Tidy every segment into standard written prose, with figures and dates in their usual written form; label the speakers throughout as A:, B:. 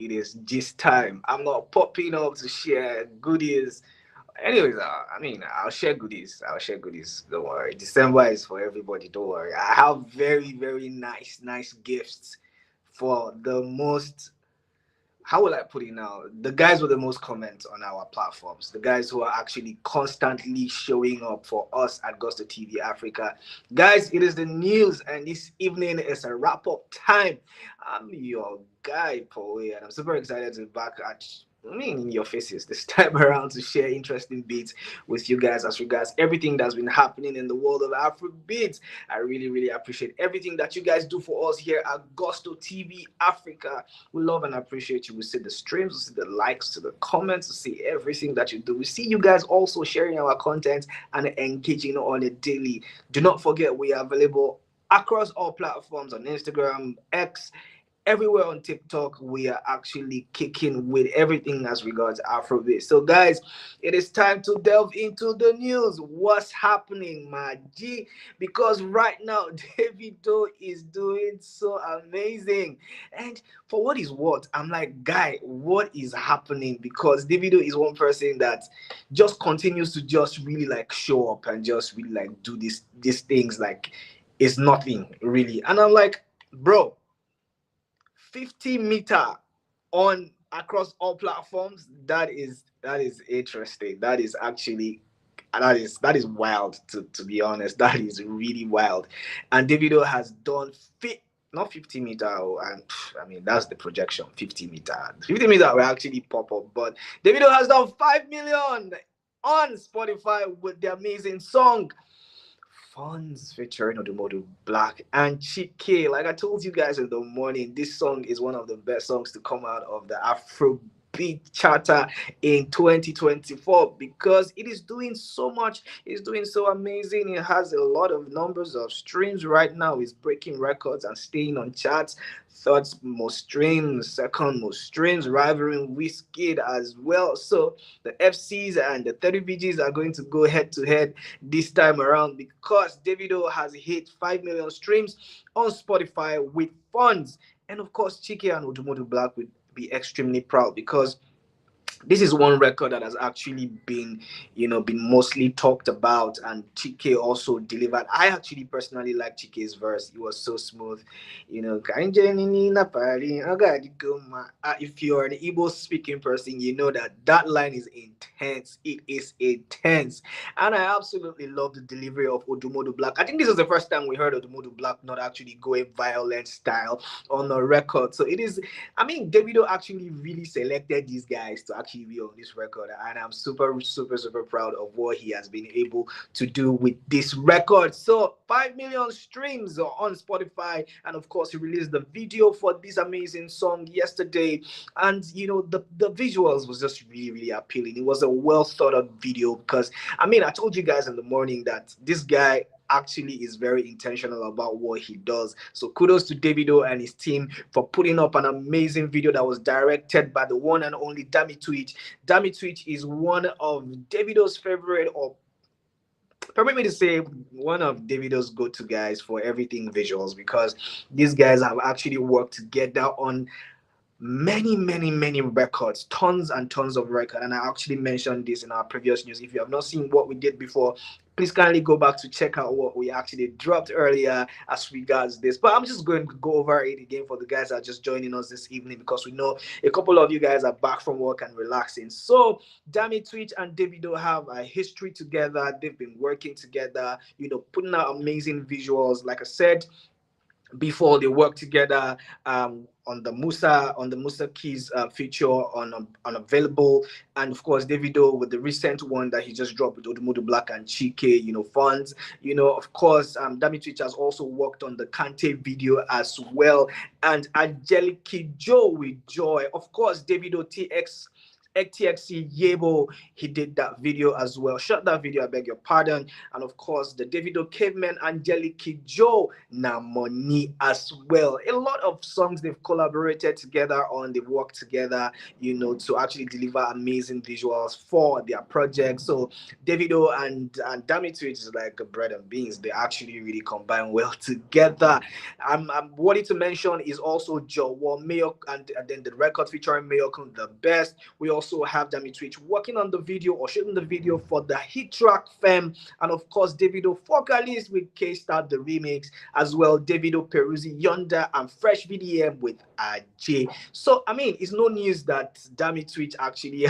A: It is this time. I'm not popping up to share goodies. Anyways, I'll share goodies. I'll share goodies. Don't worry. December is for everybody. Don't worry. I have very, very nice gifts for the most, how will I put it now? The guys with the most comments on our platforms, the guys who are actually constantly showing up for us at Gusto TV Africa. Guys, it is the news, and this evening is a wrap up time. I'm your guy, Paul, and I'm super excited to be back at. In your faces this time around to share interesting beats with you guys as regards everything that's been happening in the world of Afrobeats. I really appreciate everything that you guys do for us here at Gusto TV Africa. We love and appreciate you. We see the streams, we see the likes, to the comments, we see everything that you do. We see you guys also sharing our content and engaging on it daily. Do not forget we are available across all platforms on Instagram, X, everywhere on TikTok. We are actually kicking with everything as regards Afrobeat. So, guys, it is time to delve into the news. What's happening, my G? Because right now, Davido is doing so amazing. And for what is what, I'm like, guy, what is happening? Because Davido is one person that just continues to just really like show up and just really like do these things like it's nothing really. And I'm like, bro, 50 meter on across all platforms. That is interesting. That is actually that is wild, to be honest. That is really wild. And Davido has done fit not 50 meter, and that's the projection. 50 meter will actually pop up, but Davido has done 5 million on Spotify with the amazing song Funds featuring Odumodu Black and Chike. Like I told you guys in the morning, this song is one of the best songs to come out of the Afrobeat charter in 2024 because it is doing so much. It's doing so amazing. It has a lot of numbers of streams right now. It's breaking records and staying on charts. Third most streams, second most streams, rivaling Wizkid as well. So the FCs and the 30 BGs are going to go head to head this time around because Davido has hit 5 million streams on Spotify with funds. And of course, Chike and Odumodu Black would be extremely proud because this is one record that has actually been mostly talked about, and Chike also delivered. I actually personally like Chike's verse. It was so smooth. If you're an Igbo speaking person, you know that that line is intense. It is intense, and I absolutely love the delivery of Odumodu Black. I think this is the first time we heard Odumodu Black not actually going violent style on a record. So it is, Davido actually really selected these guys to actually be on this record, and I'm super proud of what he has been able to do with this record. So 5 million streams on Spotify, and of course, he released the video for this amazing song yesterday, and the visuals was just really appealing. It was a well thought out video because I told you guys in the morning that this guy actually is very intentional about what he does. So kudos to Davido and his team for putting up an amazing video that was directed by the one and only Dami Twitch. Dami Twitch is one of Davido's favorite, or permit me to say one of Davido's go-to guys for everything visuals, because these guys have actually worked together on many records, tons and tons of records. And I actually mentioned this in our previous news. If you have not seen what we did before, please kindly go back to check out what we actually dropped earlier as regards this. But I'm just going to go over it again for the guys that are just joining us this evening, because we know a couple of you guys are back from work and relaxing. So Dami Twitch and Davido have a history together. They've been working together, putting out amazing visuals. Like I said before, they work together on the Musa Keys feature on Unavailable, and of course Davido with the recent one that he just dropped with Odumodu Black and Chike, funds. Of course, Dami Twitch has also worked on the Kante video as well, and Angelique Joe with Joy. Of course, Davido TX XTXC Yebo, he did that video as well. Shot that video, I beg your pardon. And of course, the Davido Caveman, Angelique Joe, Namoni as well. A lot of songs they've collaborated together on, they've worked together, to actually deliver amazing visuals for their project. So Davido and Damitwitch is like bread and beans. They actually really combine well together. I'm wanting to mention is also Joe Mayo and then the record featuring Mayo the best. We also have Dami Twitch working on the video or shooting the video for the hit track Femme, and of course Davido vocalist with K-Star the remix as well. Davido Peruzzi Yonder and Fresh VDM with AJ. So I mean, it's no news that Dami Twitch actually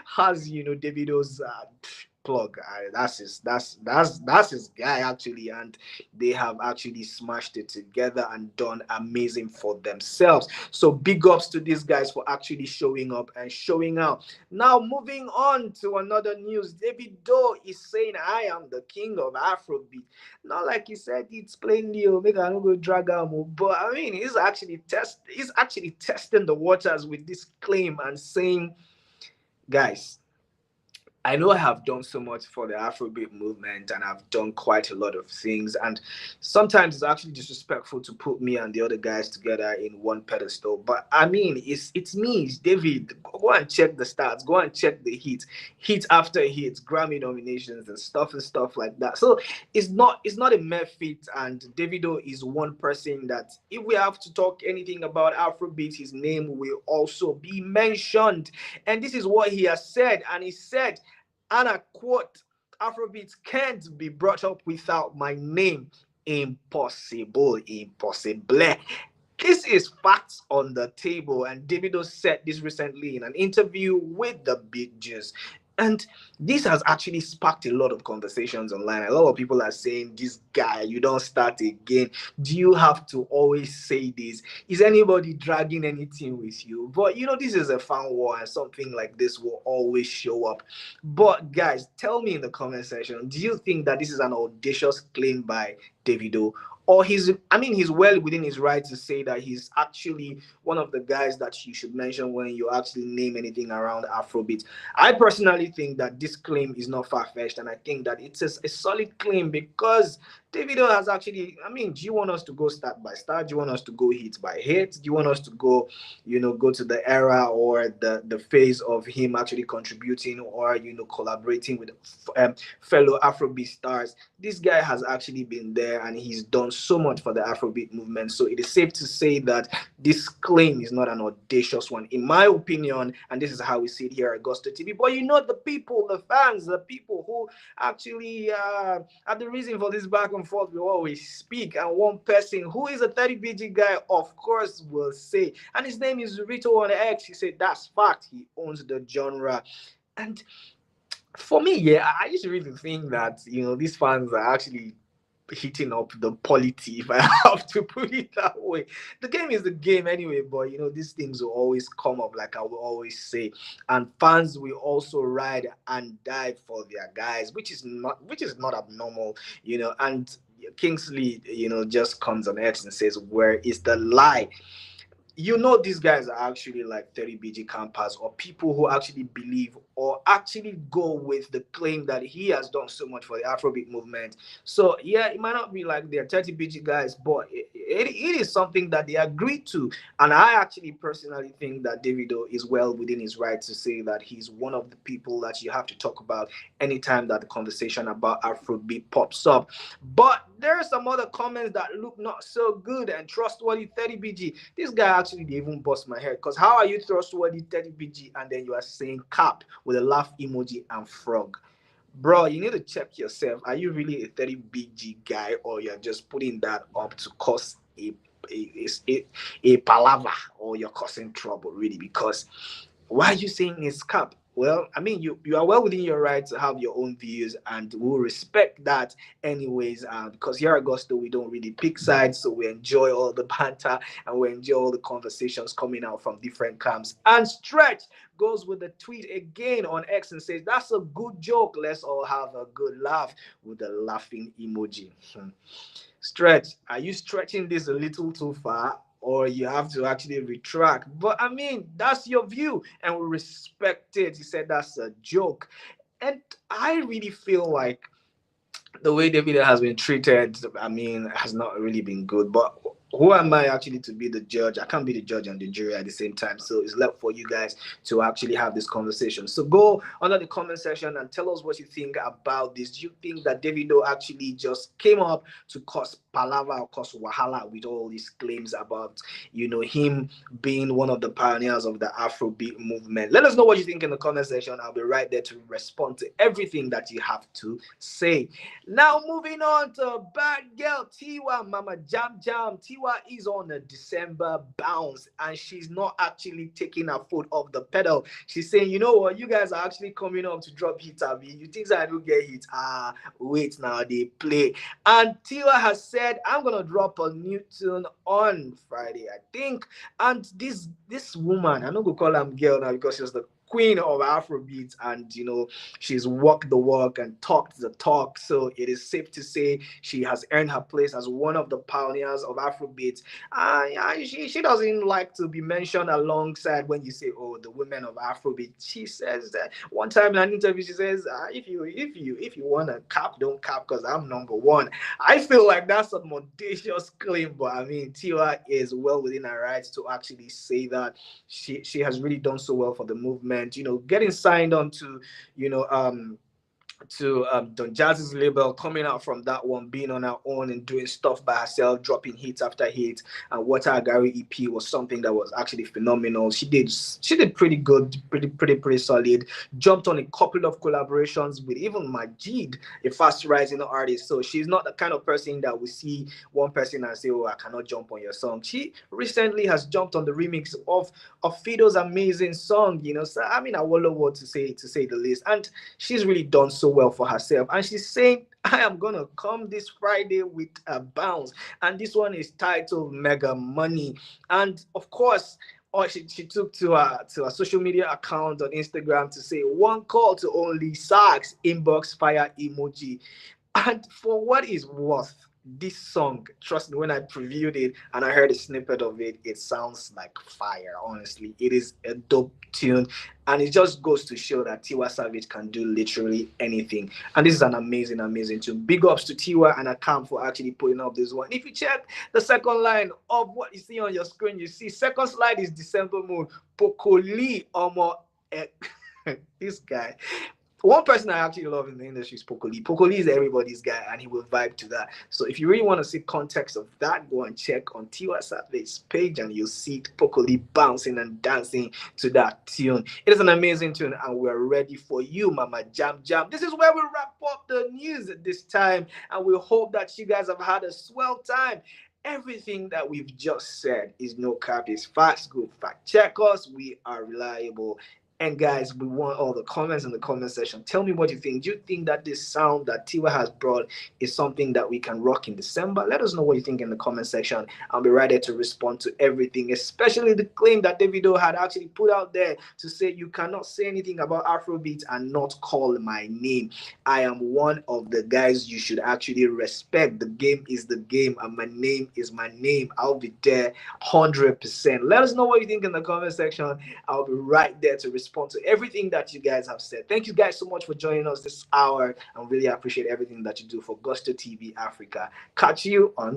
A: has Davido's plug. That's his guy actually, and they have actually smashed it together and done amazing for themselves. So big ups to these guys for actually showing up and showing out. Now moving on to another news, Davido is saying I am the king of Afrobeat. Not like he said it's plainly, make I don't go drag him, but I mean he's actually testing the waters with this claim and saying, guys, I know I have done so much for the Afrobeat movement and I've done quite a lot of things. And sometimes it's actually disrespectful to put me and the other guys together in one pedestal. But I mean, it's me, it's David. Go and check the stats, go and check the hit after hit, Grammy nominations and stuff like that. So it's not a mere feat. And Davido is one person that if we have to talk anything about Afrobeat, his name will also be mentioned. And this is what he has said. And he said, and I quote, Afrobeats can't be brought up without my name. Impossible, impossible. This is facts on the table, and Davido said this recently in an interview with the Big Juice. And this has actually sparked a lot of conversations online. A lot of people are saying, this guy, you don't start again. Do you have to always say this? Is anybody dragging anything with you? But this is a fan war, and something like this will always show up. But guys, tell me in the comment section, do you think that this is an audacious claim by Davido? Or he's well within his right to say that he's actually one of the guys that you should mention when you actually name anything around Afrobeat. I personally think that this claim is not far-fetched, and I think that it's a solid claim because Davido has actually, I mean, do you want us to go start by start? Do you want us to go hit by hit? Do you want us to go, go to the era or the phase of him actually contributing or, collaborating with fellow Afrobeat stars? This guy has actually been there and he's done so much for the Afrobeat movement. So it is safe to say that this claim is not an audacious one, in my opinion. And this is how we see it here at Gusto TV. But the people, the fans, the people who actually are the reason for this back and forth, we always speak. And one person who is a 30BG guy, of course, will say, and his name is Rito on X. He said, that's fact. He owns the genre. And for me, yeah, I used to really think that these fans are actually hitting up the polity, if I have to put it that way. The game is the game anyway, but these things will always come up, like I will always say, and fans will also ride and die for their guys, which is not abnormal, and Kingsley, just comes on X and says, where is the lie? These guys are actually like 30BG campers or people who actually believe or actually go with the claim that he has done so much for the Afrobeat movement. So yeah, it might not be like they're 30BG guys, but it is something that they agreed to. And I actually personally think that Davido is well within his right to say that he's one of the people that you have to talk about anytime that the conversation about Afrobeat pops up. But there are some other comments that look not so good and trustworthy. 30BG, this guy actually didn't even bust my head, because how are you trustworthy 30BG and then you are saying cap with a laugh emoji and frog? Bro, you need to check yourself. Are you really a 30BG guy, or you're just putting that up to cause a palaver, or you're causing trouble really? Because why are you saying it's cap? Well, I mean, you are well within your right to have your own views, and we'll respect that anyways. Because here at Gusto, we don't really pick sides, so we enjoy all the banter and we enjoy all the conversations coming out from different camps. And Stretch goes with the tweet again on X and says, "That's a good joke. Let's all have a good laugh," with the laughing emoji. Stretch, are you stretching this a little too far? or you have to actually retract. But I mean, that's your view, and we respect it. He said that's a joke. And I really feel like the way David has been treated, I mean, has not really been good. But who am I actually to be the judge? I can't be the judge and the jury at the same time. So it's left for you guys to actually have this conversation. So go under the comment section and tell us what you think about this. Do you think that Davido actually just came up to cause palaver or cause wahala with all these claims about, him being one of the pioneers of the Afrobeat movement? Let us know what you think in the comment section. I'll be right there to respond to everything that you have to say. Now moving on to bad girl Tiwa, Mama Jam Jam. Tiwa is on a December bounce and she's not actually taking her foot off the pedal. She's saying, you know what, you guys are actually coming up to drop hits at me. You think I don't get hits? Wait now, they play. And Tiwa has said, I'm gonna drop a new tune on Friday, I think. And this woman, I'm not gonna call her girl now because she's the queen of Afrobeat, and she's walked the walk and talked the talk. So it is safe to say she has earned her place as one of the pioneers of Afrobeat. She doesn't like to be mentioned alongside when you say, "Oh, the women of Afrobeat." She says that one time in an interview, she says, "If you want to cap, don't cap, because I'm number one." I feel like that's an audacious claim, but I mean, Tiwa is well within her rights to actually say that. She has really done so well for the movement. Getting signed on you know um Don Jazz's label, coming out from that one, being on her own and doing stuff by herself, dropping hits after hits. And Water Agari EP was something that was actually phenomenal. She did pretty good, pretty solid. Jumped on a couple of collaborations with even Majid, a fast rising artist. So she's not the kind of person that we see one person and say, "Oh, I cannot jump on your song." She recently has jumped on the remix of Fido's amazing song. So I mean, I won't know what to say the least. And she's really done so well for herself. And she's saying, I am going to come this Friday with a bounce. And this one is titled Mega Money. And of course, she took to her social media account on Instagram to say, one call to only Sax, inbox fire emoji. And for what is worth, this song, trust me, when I previewed it and I heard a snippet of it, it sounds like fire. Honestly, it is a dope tune, and it just goes to show that Tiwa Savage can do literally anything. And this is an amazing tune. Big ups to Tiwa and Akam for actually putting up this one. If you check the second line of what you see on your screen, you see second slide is December Moon. Pokoli Omo. This guy, one person I actually love in the industry is Pokoli. Pokoli is everybody's guy, and he will vibe to that. So if you really want to see context of that, go and check on Tiwa Savage's page, and you'll see Pokoli bouncing and dancing to that tune. It is an amazing tune, and we're ready for you, Mama Jam Jam. This is where we wrap up the news at this time, and we hope that you guys have had a swell time. Everything that we've just said is no cap, is facts. Go fact check us. We are reliable. And guys, we want all the comments in the comment section. Tell me what you think. Do you think that this sound that Tiwa has brought is something that we can rock in December? Let us know what you think in the comment section. I'll be right there to respond to everything, especially the claim that Davido had actually put out there to say you cannot say anything about Afrobeat and not call my name. I am one of the guys you should actually respect. The game is the game, and my name is my name. I'll be there 100%. Let us know what you think in the comment section. I'll be right there to respond to everything that you guys have said. Thank you guys so much for joining us this hour, and really appreciate everything that you do for Gusto TV Africa. Catch you on